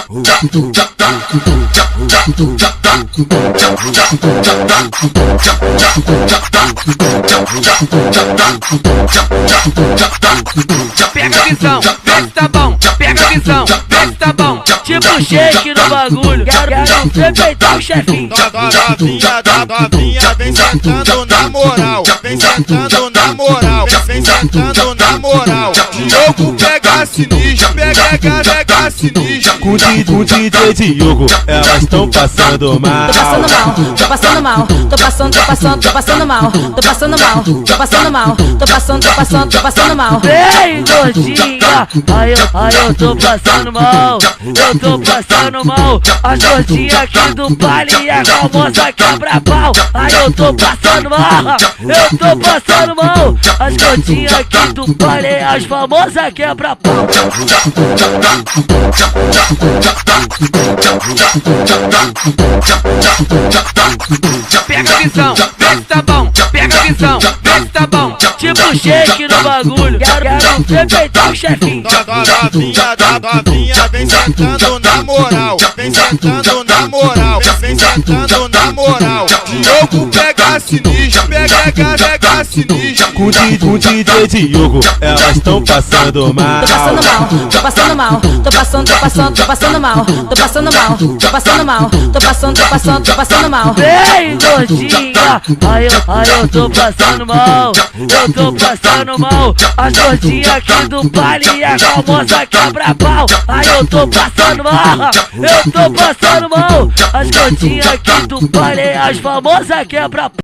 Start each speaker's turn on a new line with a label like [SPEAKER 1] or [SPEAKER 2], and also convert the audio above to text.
[SPEAKER 1] Pega a visão, vê se tá bom. Pega a visão, vê se tá bom. Tipo shake no bagulho, quero respeitar o chefinho.
[SPEAKER 2] Novinha, vem sentando na moral. Vem sentando na moral. Vem sentando na moral. Diogo pega sinistro, pega sinistro.
[SPEAKER 3] Com o DJ Diogo, elas tão passando mal.
[SPEAKER 4] Tô passando mal, tô passando mal. Tô passando mal, tô passando mal. Tô passando mal.
[SPEAKER 1] Ei, gordinha, aí eu tô passando mal. Eu tô passando mal. As gordinhas aqui do baile e a famosa quebra-pau. Aí eu tô passando mal. Eu tô passando mal. As gordinhas aqui do baile e as famosas quebra-pau. Pega a visão, vê se tá bom. Pega a visão, vê se tá bom. Tipo shake no bagulho, quero respeitar o chefinho.
[SPEAKER 2] Novinha, vem sentando na moral. Vem sentando na moral. Vem sentando na moral. Diogo pega sinistro, pega sinistro.
[SPEAKER 3] Com o DJ Diogo, elas tão passando mal.
[SPEAKER 4] Tô passando mal, tô passando mal. Tô passando mal, tô passando mal. Tô passando mal.
[SPEAKER 1] Ei, gordinha, aí eu tô passando mal. Eu tô passando mal. As gordinhas aqui do baile e a famosa quebra-pau. Aí eu tô passando mal. Eu tô passando mal. As gordinhas aqui do baile e as famosas quebra-pau.